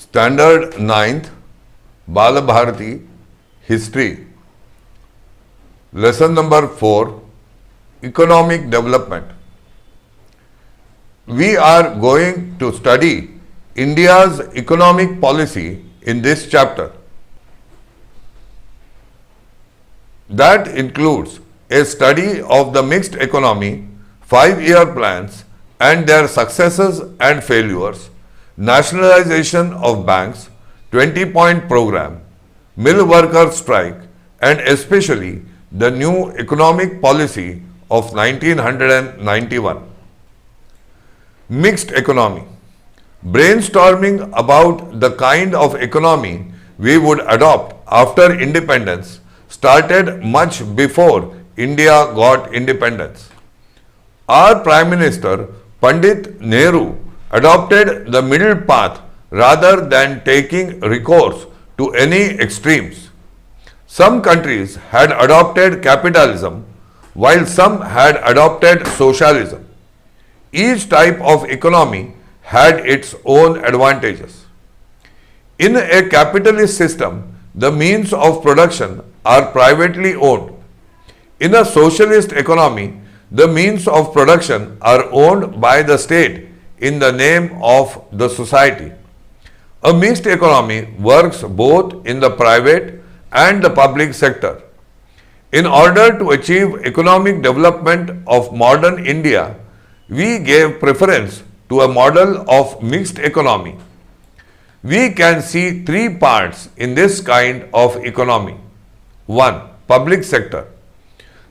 Standard 9th, Balabharati, History. Lesson number 4, Economic Development. We are going to study India's economic policy in this chapter. That includes a study of the mixed economy, 5-year plans and their successes and failures, nationalization of banks, 20-point program, mill worker strike, and especially the new economic policy of 1991. Mixed economy. Brainstorming about the kind of economy we would adopt after independence started much before India got independence. Our Prime Minister Pandit Nehru adopted the middle path rather than taking recourse to any extremes. Some countries had adopted capitalism while some had adopted socialism. Each type of economy had its own advantages. In a capitalist system, the means of production are privately owned. In a socialist economy, the means of production are owned by the state in the name of the society. A mixed economy works both in the private and the public sector. In order to achieve economic development of modern India, we gave preference to a model of mixed economy. We can see three parts in this kind of economy. 1. Public sector.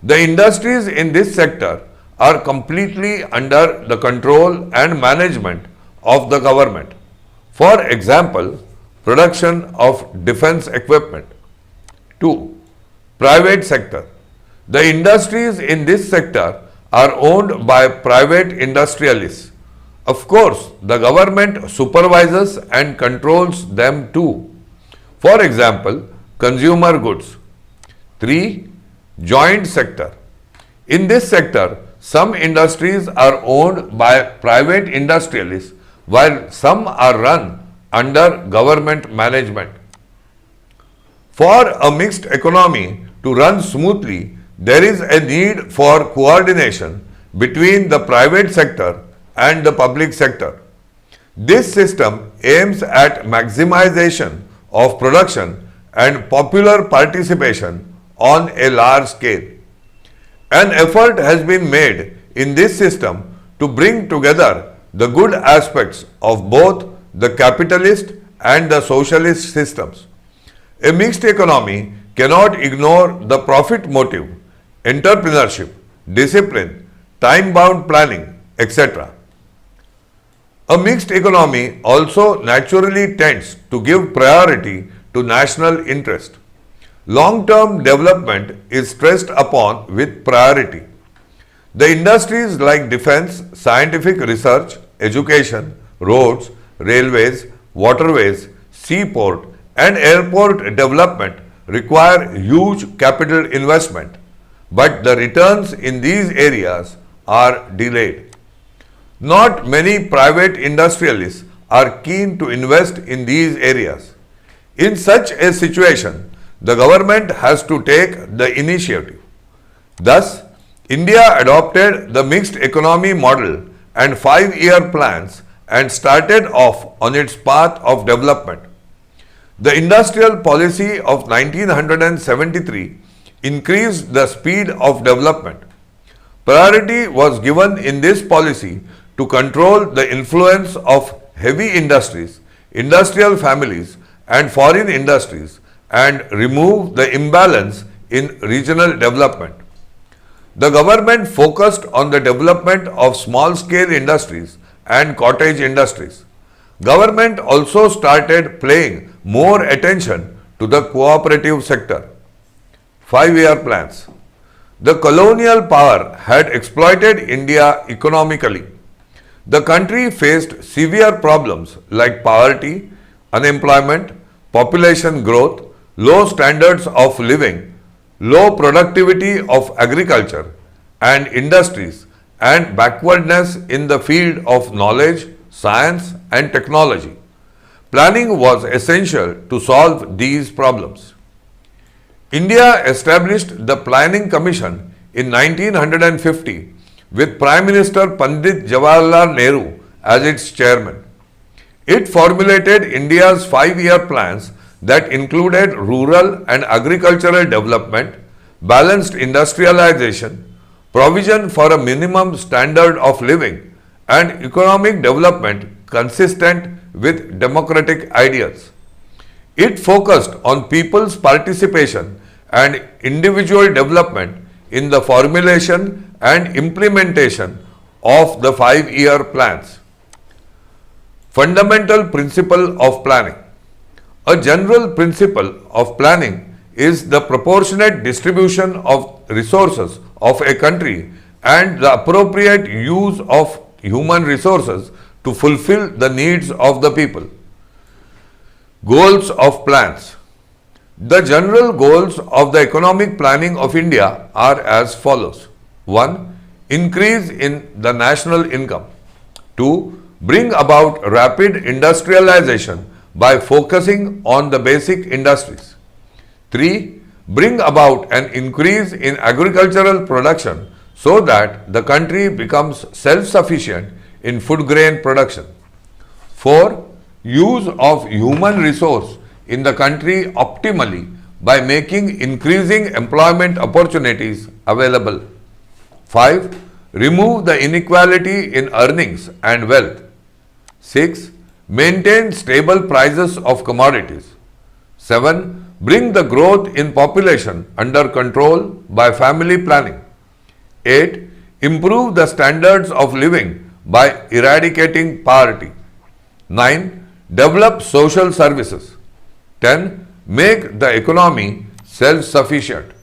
The industries in this sector are completely under the control and management of the government. For example, production of defense equipment. 2. Private sector. The industries in this sector are owned by private industrialists. Of course, the government supervises and controls them too. For example, consumer goods. 3. Joint sector. In this sector, some industries are owned by private industrialists while some are run under government management. For a mixed economy to run smoothly, there is a need for coordination between the private sector and the public sector. This system aims at maximization of production and popular participation on a large scale. An effort has been made in this system to bring together the good aspects of both the capitalist and the socialist systems. A mixed economy cannot ignore the profit motive, entrepreneurship, discipline, time-bound planning, etc. A mixed economy also naturally tends to give priority to national interest. Long-term development is stressed upon with priority. The industries like defense, scientific research, education, roads, railways, waterways, seaport and airport development require huge capital investment, but the returns in these areas are delayed. Not many private industrialists are keen to invest in these areas. In such a situation, the government has to take the initiative. Thus, India adopted the mixed economy model and 5-year plans and started off on its path of development. The industrial policy of 1973 increased the speed of development. Priority was given in this policy to control the influence of heavy industries, industrial families and foreign industries and remove the imbalance in regional development. The government focused on the development of small-scale industries and cottage industries. Government also started paying more attention to the cooperative sector. 5-year plans. The colonial power had exploited India economically. The country faced severe problems like poverty, unemployment, population growth, low standards of living, low productivity of agriculture and industries, and backwardness in the field of knowledge, science and technology. Planning was essential to solve these problems. India established the Planning Commission in 1950 with Prime Minister Pandit Jawaharlal Nehru as its chairman. It formulated India's 5-year plans that included rural and agricultural development, balanced industrialization, provision for a minimum standard of living, and economic development consistent with democratic ideals. It focused on people's participation and individual development in the formulation and implementation of the 5-year plans. Fundamental principle of planning. A general principle of planning is the proportionate distribution of resources of a country and the appropriate use of human resources to fulfill the needs of the people. Goals of plans. The general goals of the economic planning of India are as follows. 1. Increase in the national income. 2. Bring about rapid industrialization by focusing on the basic industries. 3. Bring about an increase in agricultural production so that the country becomes self-sufficient in food grain production. 4. Use of human resource in the country optimally by making increasing employment opportunities available. 5. Remove the inequality in earnings and wealth. 6. Maintain stable prices of commodities. 7. Bring the growth in population under control by family planning. 8. Improve the standards of living by eradicating poverty. 9. Develop social services. 10. Make the economy self-sufficient.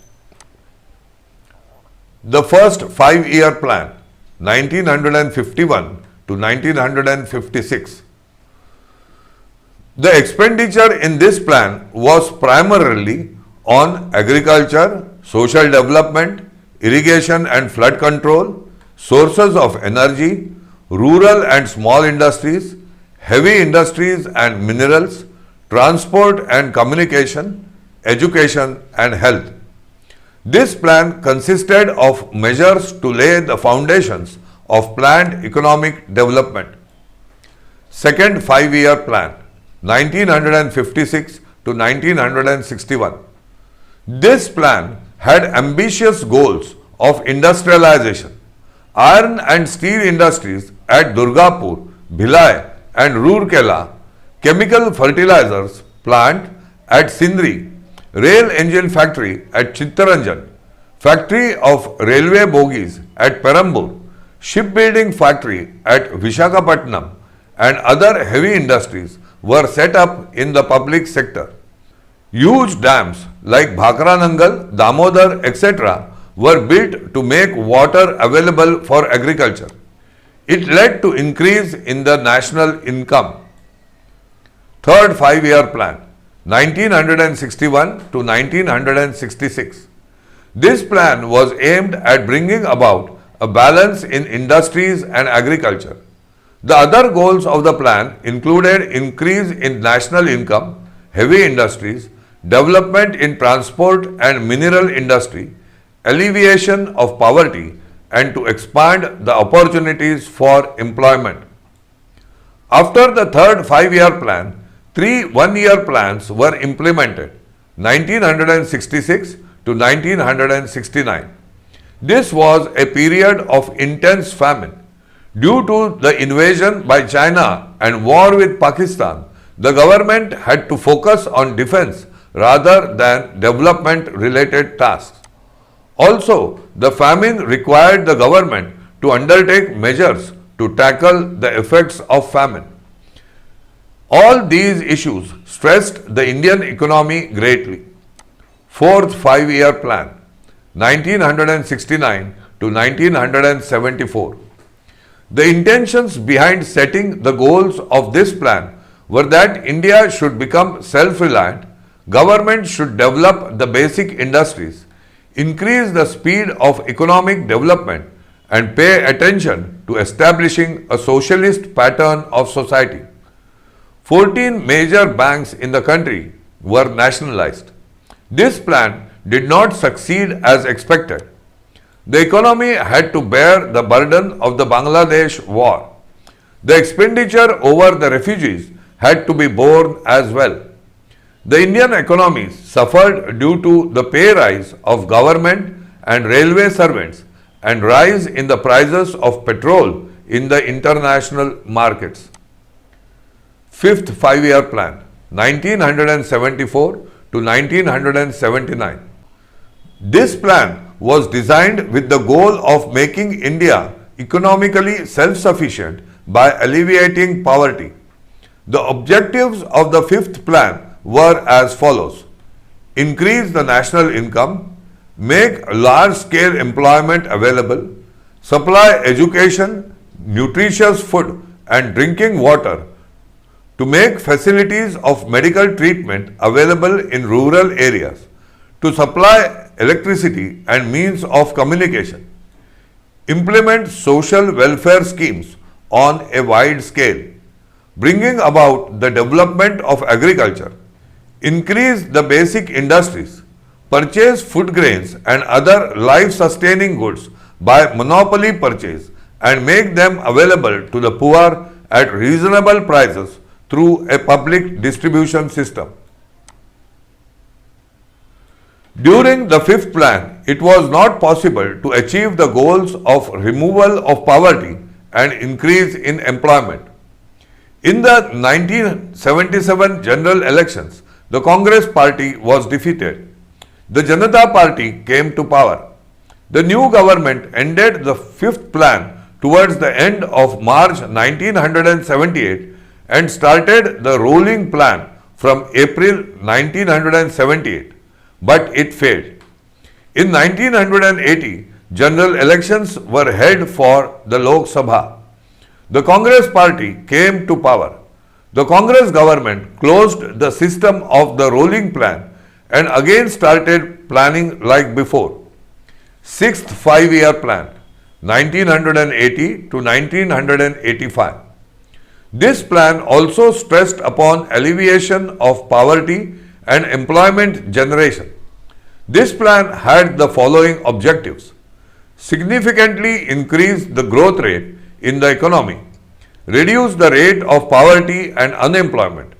The first 5-year plan, 1951 to 1956. The expenditure in this plan was primarily on agriculture, social development, irrigation and flood control, sources of energy, rural and small industries, heavy industries and minerals, transport and communication, education and health. This plan consisted of measures to lay the foundations of planned economic development. Second 5-year plan, 1956 to 1961. This plan had ambitious goals of industrialization. Iron and steel industries at Durgapur, Bhilai and Rourkela, chemical fertilizers plant at Sindri, rail engine factory at Chittaranjan, factory of railway bogies at Perambur, shipbuilding factory at Vishakhapatnam and other heavy industries were set up in the public sector. Huge dams like Bhakranangal, Damodar, etc. were built to make water available for agriculture. It led to increase in the national income. Third 5-year plan, 1961 to 1966. This plan was aimed at bringing about a balance in industries and agriculture. The other goals of the plan included increase in national income, heavy industries, development in transport and mineral industry, alleviation of poverty, and to expand the opportunities for employment. After the third 5-year plan, 3 1-year plans were implemented, 1966 to 1969. This was a period of intense famine. Due to the invasion by China and war with Pakistan, the government had to focus on defense rather than development-related tasks. Also, the famine required the government to undertake measures to tackle the effects of famine. All these issues stressed the Indian economy greatly. Fourth 5-year plan, 1969 to 1974. The intentions behind setting the goals of this plan were that India should become self-reliant, government should develop the basic industries, increase the speed of economic development, and pay attention to establishing a socialist pattern of society. 14 major banks in the country were nationalized. This plan did not succeed as expected. The economy had to bear the burden of the Bangladesh war. The expenditure over the refugees had to be borne as well. The Indian economy suffered due to the pay rise of government and railway servants and rise in the prices of petrol in the international markets. Fifth five-year plan, 1974 to 1979. This plan was designed with the goal of making India economically self-sufficient by alleviating poverty. The objectives of the fifth plan were as follows: increase the national income, make large-scale employment available, supply education, nutritious food and drinking water, to make facilities of medical treatment available in rural areas, to supply electricity and means of communication, implement social welfare schemes on a wide scale, bringing about the development of agriculture, increase the basic industries, purchase food grains and other life-sustaining goods by monopoly purchase and make them available to the poor at reasonable prices through a public distribution system. During the fifth plan, it was not possible to achieve the goals of removal of poverty and increase in employment. In the 1977 general elections, the Congress party was defeated. The Janata Party came to power. The new government ended the fifth plan towards the end of March 1978 and started the rolling plan from April 1978, but it failed. In 1980, general elections were held for the Lok Sabha. The Congress party came to power. The Congress government closed the system of the rolling plan and again started planning like before. Sixth five-year plan, 1980 to 1985. This plan also stressed upon alleviation of poverty and employment generation. This plan had the following objectives: significantly increase the growth rate in the economy, reduce the rate of poverty and unemployment,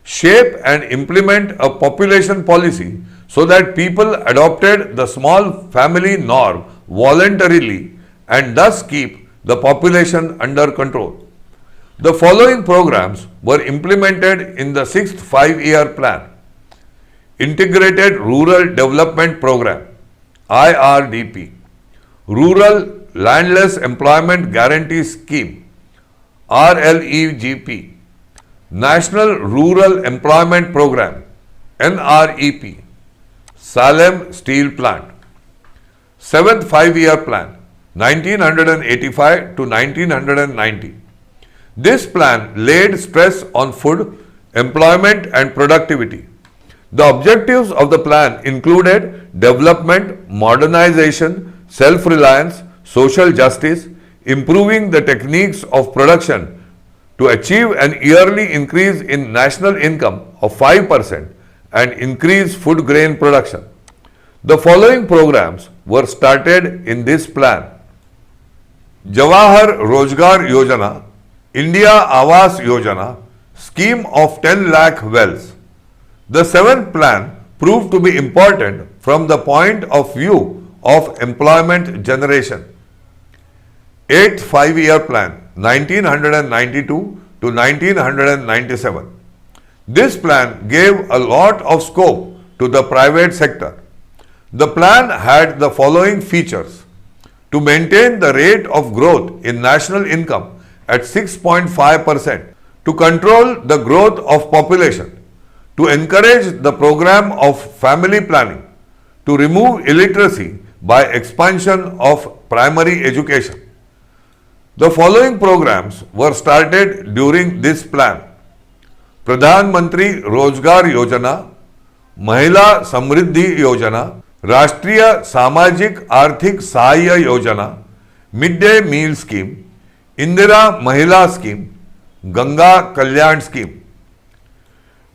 shape and implement a population policy so that people adopted the small family norm voluntarily and thus keep the population under control. The following programs were implemented in the sixth five-year plan: Integrated Rural Development Program, IRDP, Rural Landless Employment Guarantee Scheme, RLEGP, National Rural Employment Program, NREP, Salem Steel Plant. Seventh five-year plan, 1985 to 1990. This plan laid stress on food, employment and productivity. The objectives of the plan included development, modernization, self-reliance, social justice, improving the techniques of production to achieve an yearly increase in national income of 5% and increase food grain production. The following programs were started in this plan: Jawahar Rozgar Yojana, India Awas Yojana, scheme of 10 lakh wells. The seventh plan proved to be important from the point of view of employment generation. Eighth five-year plan, 1992 to 1997. This plan gave a lot of scope to the private sector. The plan had the following features: to maintain the rate of growth in national income at 6.5%, to control the growth of population, to encourage the program of family planning, to remove illiteracy by expansion of primary education. The following programs were started during this plan: Pradhan Mantri Rozgar Yojana, Mahila Samriddhi Yojana, Rashtriya Samajik Arthik Sahaya Yojana, Midday Meal Scheme, Indira Mahila Scheme, Ganga Kalyan Scheme.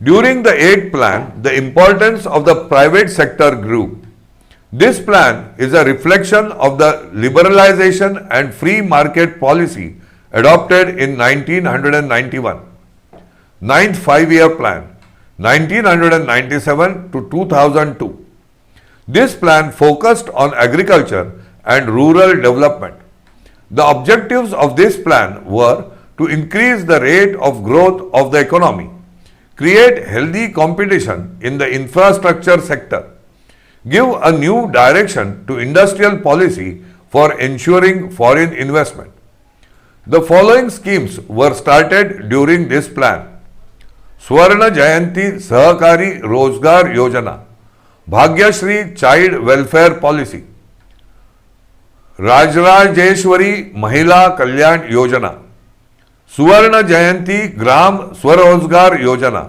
During the 8th plan, the importance of the private sector grew. This plan is a reflection of the liberalization and free market policy adopted in 1991. Ninth Five-Year Plan, 1997 to 2002. This plan focused on agriculture and rural development. The objectives of this plan were to increase the rate of growth of the economy, create healthy competition in the infrastructure sector, give a new direction to industrial policy for ensuring foreign investment. The following schemes were started during this plan. स्वर्ण जयंती Sahakari Rozgar Yojana, Bhagyashree child welfare policy, Rajarajeshwari Mahila Kalyan योजना, सुवर्ण जयंती ग्राम स्वरोजगार योजना,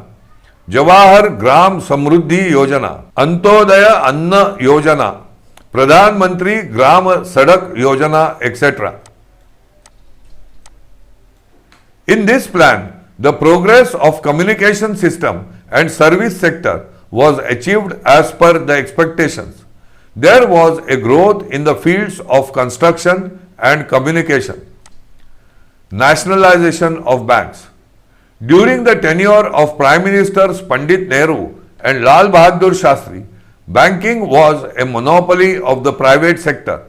जवाहर ग्राम समृद्धि योजना, अंत्योदय अन्न योजना, प्रधानमंत्री ग्राम सड़क योजना, etc. In this plan, the progress of communication system and service sector was achieved as per the expectations. There was a growth in the fields of construction and communication. Nationalization of banks. During the tenure of Prime Ministers Pandit Nehru and Lal Bahadur Shastri, banking was a monopoly of the private sector.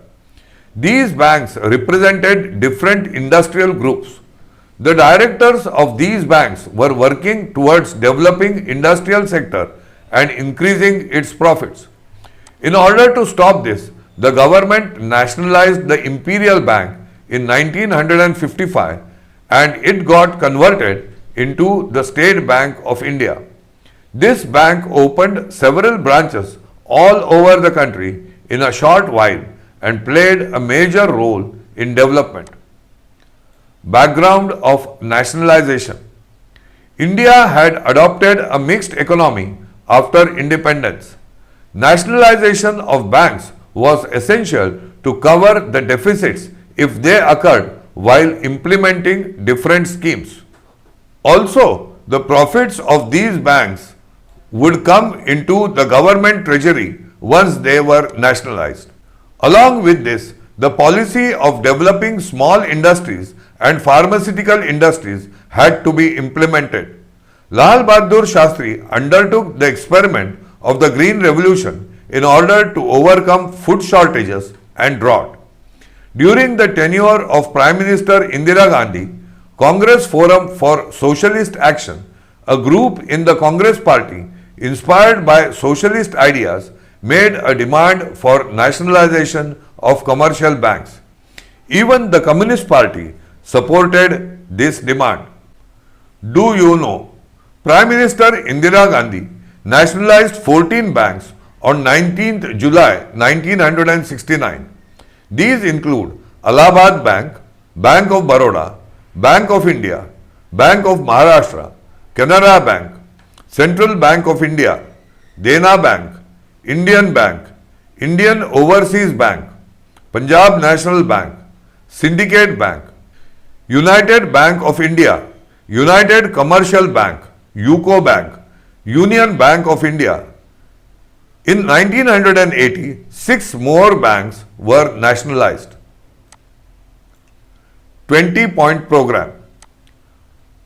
These banks represented different industrial groups. The directors of these banks were working towards developing industrial sector and increasing its profits. In order to stop this, the government nationalized the Imperial Bank in 1955 and it got converted into the State Bank of India. This bank opened several branches all over the country in a short while and played a major role in development. Background of nationalization. India had adopted a mixed economy after independence. Nationalization of banks was essential to cover the deficits if they occurred while implementing different schemes. Also, the profits of these banks would come into the government treasury once they were nationalized. Along with this, the policy of developing small industries and pharmaceutical industries had to be implemented. Lal Bahadur Shastri undertook the experiment of the Green Revolution in order to overcome food shortages and drought. During the tenure of Prime Minister Indira Gandhi, Congress Forum for Socialist Action, a group in the Congress Party inspired by socialist ideas, made a demand for nationalization of commercial banks. Even the Communist Party supported this demand. Do you know? Prime Minister Indira Gandhi nationalized 14 banks on 19th July 1969. These include Allahabad Bank, Bank of Baroda, Bank of India, Bank of Maharashtra, Canara Bank, Central Bank of India, Dena Bank, Indian Bank, Indian Overseas Bank, Punjab National Bank, Syndicate Bank, United Bank of India, United Commercial Bank, UCO Bank, Union Bank of India. In 1980, 6 more banks were nationalized. 20-point program.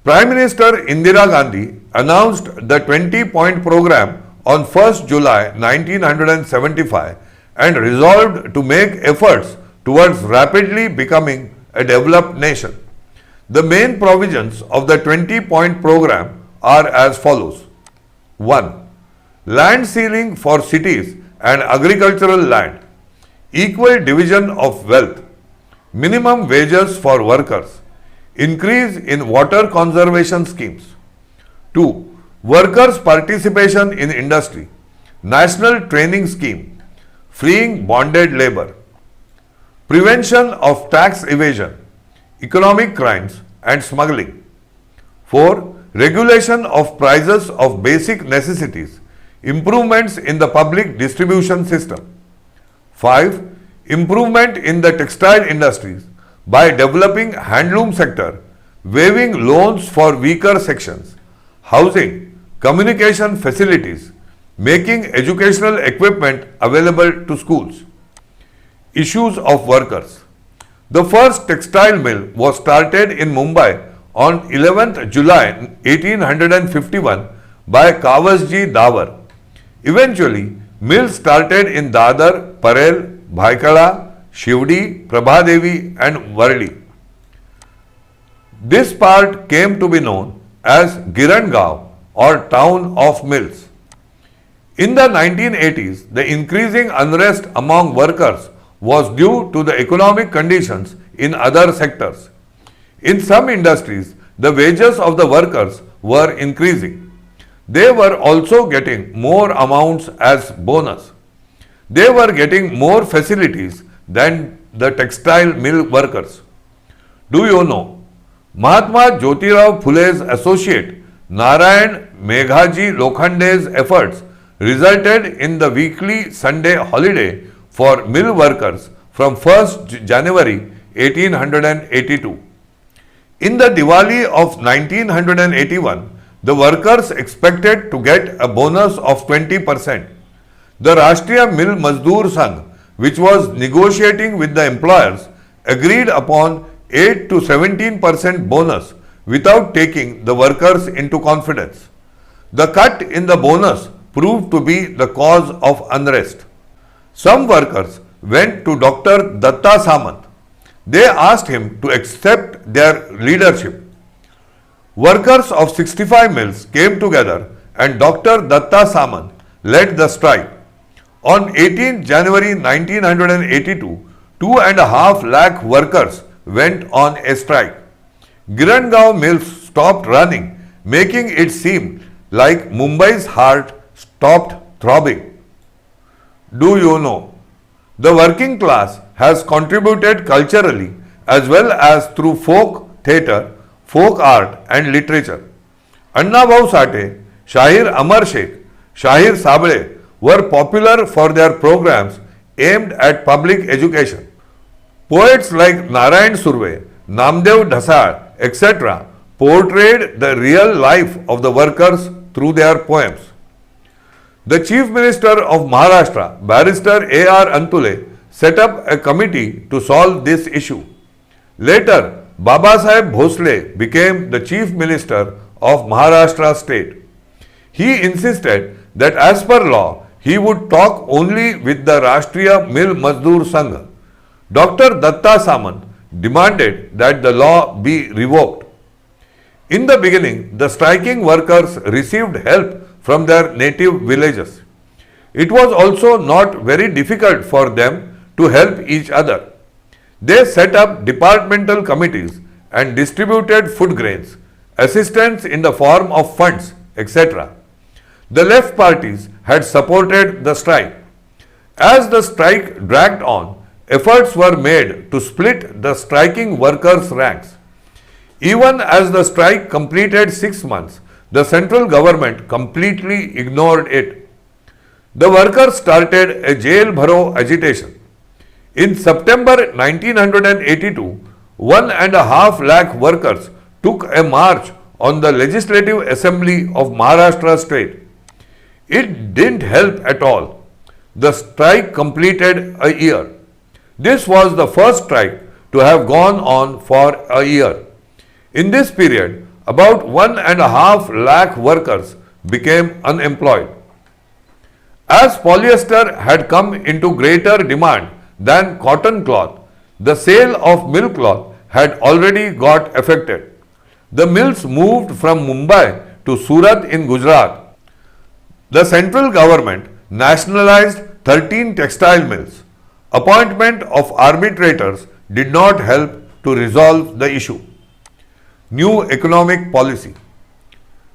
Prime Minister Indira Gandhi announced the 20-point program on 1st July 1975 and resolved to make efforts towards rapidly becoming a developed nation. The main provisions of the 20-point program are as follows. 1. Land ceiling for cities and agricultural land, equal division of wealth, minimum wages for workers, increase in water conservation schemes. 2. Workers' participation in industry, national training scheme, freeing bonded labor, prevention of tax evasion, economic crimes and smuggling. 4. Regulation of prices of basic necessities, improvements in the public distribution system. 5. Improvement in the textile industries by developing handloom sector, waiving loans for weaker sections, housing, communication facilities, making educational equipment available to schools. Issues of workers. The first textile mill was started in Mumbai on 11th July 1851 by Kawasji Dawar. Eventually, mills started in Dadar, Parel, Bhaikala, Shivdi, Prabhadevi and Varli. This part came to be known as Girangaon or town of mills. In the 1980s, the increasing unrest among workers was due to the economic conditions in other sectors. In some industries, the wages of the workers were increasing. They were also getting more amounts as bonus. They were getting more facilities than the textile mill workers. Do you know? Mahatma Jyotirao Phule's associate Narayan Meghaji Lokhande's efforts resulted in the weekly Sunday holiday for mill workers from 1st January 1882. In the Diwali of 1981, the workers expected to get a bonus of 20%. The Rashtriya Mill Mazdoor Sangh, which was negotiating with the employers, agreed upon 8 to 17% bonus without taking the workers into confidence. The cut in the bonus proved to be the cause of unrest. Some workers went to Dr. Datta Samant. They asked him to accept their leadership. Workers of 65 mills came together and Dr. Datta Samant led the strike. On 18 January 1982, 2.5 lakh workers went on a strike. Girangaon mills stopped running, making it seem like Mumbai's heart stopped throbbing. Do you know? The working class has contributed culturally as well as through folk theatre, folk art and literature. Anna Bhau Sate, Shahir Amar Sheikh, Shahir Sabre were popular for their programs aimed at public education. Poets like Narayan Surve, Namdev Dhasal, etc. portrayed the real life of the workers through their poems. The Chief Minister of Maharashtra, Barrister A.R. Antule, set up a committee to solve this issue. Later, Babasaheb Bhosle became the Chief Minister of Maharashtra state. He insisted that as per law, he would talk only with the Rashtriya Mill Mazdoor Sangh. Dr. Datta Samant demanded that the law be revoked. In the beginning, the striking workers received help from their native villages. It was also not very difficult for them to help each other. They set up departmental committees and distributed food grains, assistance in the form of funds, etc. The left parties had supported the strike. As the strike dragged on, efforts were made to split the striking workers' ranks. Even as the strike completed 6 months, the central government completely ignored it. The workers started a jail bharo agitation. In September 1982, 1.5 lakh workers took a march on the Legislative Assembly of Maharashtra state. It didn't help at all. The strike completed a year. This was the first strike to have gone on for a year. In this period, about 1.5 lakh workers became unemployed. As polyester had come into greater demand than cotton cloth, the sale of mill cloth had already got affected. The mills moved from Mumbai to Surat in Gujarat. The central government nationalized 13 textile mills. Appointment of arbitrators did not help to resolve the issue. New economic policy.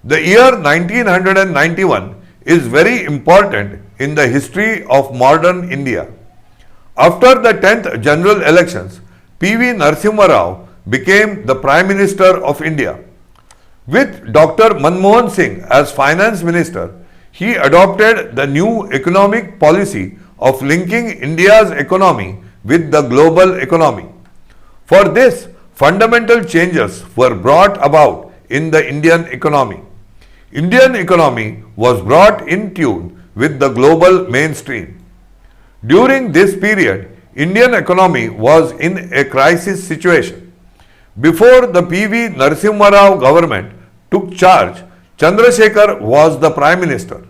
The year 1991 is very important in the history of modern India. After the 10th general elections, P.V. Narasimha Rao became the Prime Minister of India. With Dr. Manmohan Singh as Finance Minister, he adopted the new economic policy of linking India's economy with the global economy. For this, fundamental changes were brought about in the Indian economy. Indian economy was brought in tune with the global mainstream. During this period, Indian economy was in a crisis situation. Before the P.V. Narasimha Rao government took charge, Chandrasekhar was the Prime Minister.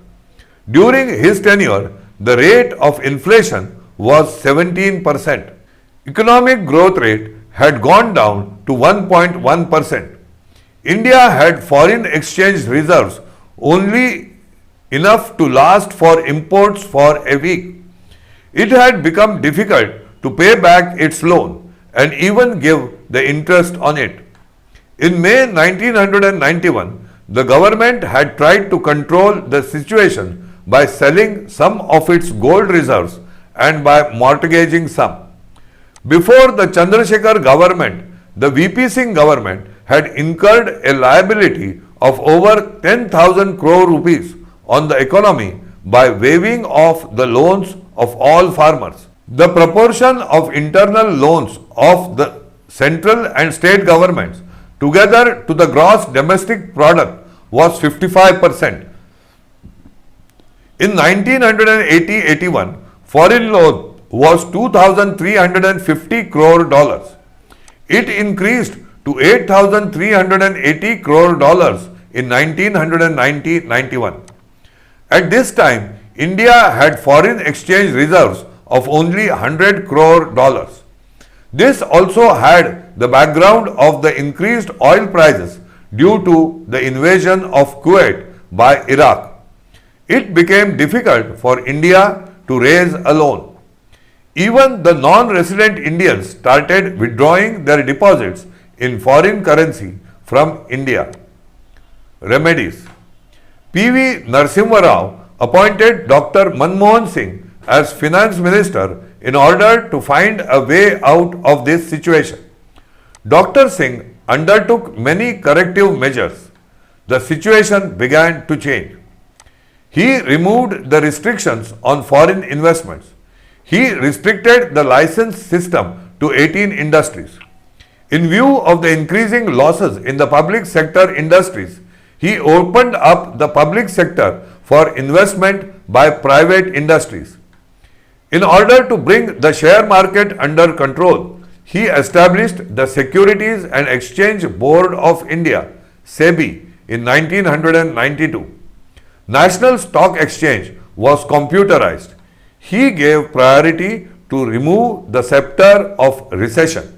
During his tenure, the rate of inflation was 17%. Economic growth rate had gone down to 1.1%. India had foreign exchange reserves only enough to last for imports for a week. It had become difficult to pay back its loan and even give the interest on it. In May 1991, the government had tried to control the situation by selling some of its gold reserves and by mortgaging some. Before the Chandrasekhar government, the VP Singh government had incurred a liability of over 10,000 crore rupees on the economy by waiving off the loans of all farmers. The proportion of internal loans of the central and state governments together to the gross domestic product was 55%. In 1980-81, foreign loan was 2,350 crore dollars. It increased to 8,380 crore dollars in 1990-91. At this time, India had foreign exchange reserves of only 100 crore dollars. This also had the background of the increased oil prices due to the invasion of Kuwait by Iraq. It became difficult for India to raise a loan. Even the non-resident Indians started withdrawing their deposits in foreign currency from India. Remedies. P.V. Narasimha Rao appointed Dr. Manmohan Singh as Finance Minister in order to find a way out of this situation. Dr. Singh undertook many corrective measures. The situation began to change. He removed the restrictions on foreign investments. He restricted the license system to 18 industries. In view of the increasing losses in the public sector industries, he opened up the public sector for investment by private industries. In order to bring the share market under control, he established the Securities and Exchange Board of India, SEBI, in 1992. National Stock Exchange was computerized. He gave priority to remove the scepter of recession.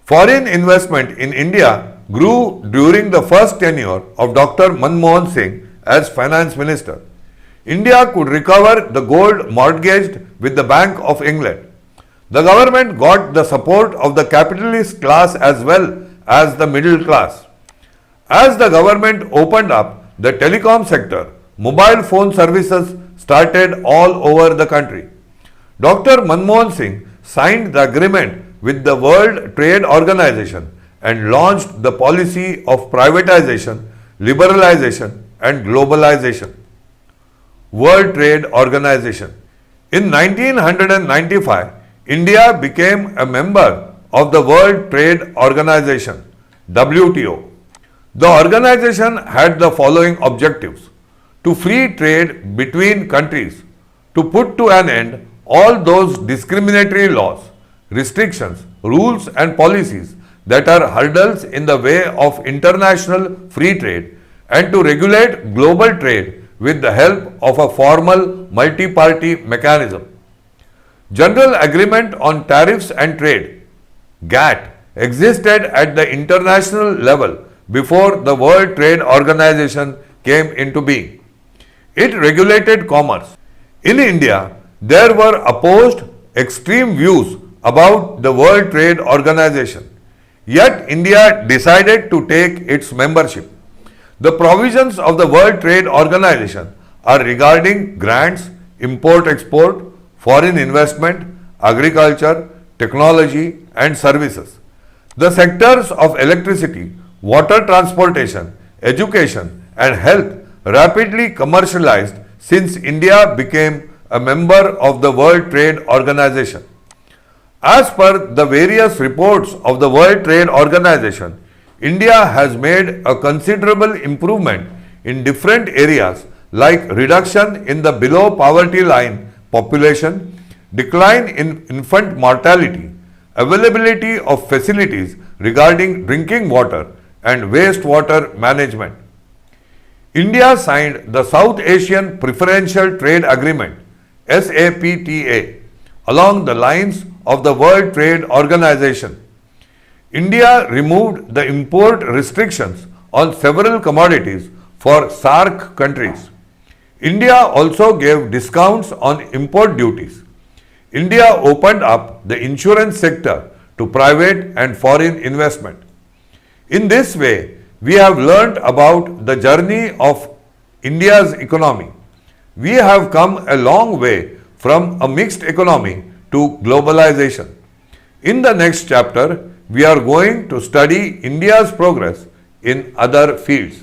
Foreign investment in India grew during the first tenure of Dr. Manmohan Singh as Finance Minister. India could recover the gold mortgaged with the Bank of England. The government got the support of the capitalist class as well as the middle class. As the government opened up the telecom sector, mobile phone services started all over the country. Dr. Manmohan Singh signed the agreement with the World Trade Organization and launched the policy of privatization, liberalization and globalization. World Trade Organization. In 1995, India became a member of the World Trade Organization, WTO. The organization had the following objectives: to free trade between countries, to put to an end all those discriminatory laws, restrictions, rules and policies that are hurdles in the way of international free trade, and to regulate global trade with the help of a formal multi-party mechanism. General Agreement on Tariffs and Trade, GATT, existed at the international level before the World Trade Organization came into being. It regulated commerce. In India, there were opposed extreme views about the World Trade Organization. Yet India decided to take its membership. The provisions of the World Trade Organization are regarding grants, import-export, foreign investment, agriculture, technology and services. The sectors of electricity, water transportation, education and health rapidly commercialized since India became a member of the World Trade Organization. As per the various reports of the World Trade Organization, India has made a considerable improvement in different areas like reduction in the below poverty line population, decline in infant mortality, availability of facilities regarding drinking water and wastewater management. India signed the South Asian Preferential Trade Agreement SAPTA along the lines of the World Trade Organization. India removed the import restrictions on several commodities for SAARC countries. India also gave discounts on import duties. India opened up the insurance sector to private and foreign investment. In this way, we have learnt about the journey of India's economy. We have come a long way from a mixed economy to globalization. In the next chapter, we are going to study India's progress in other fields.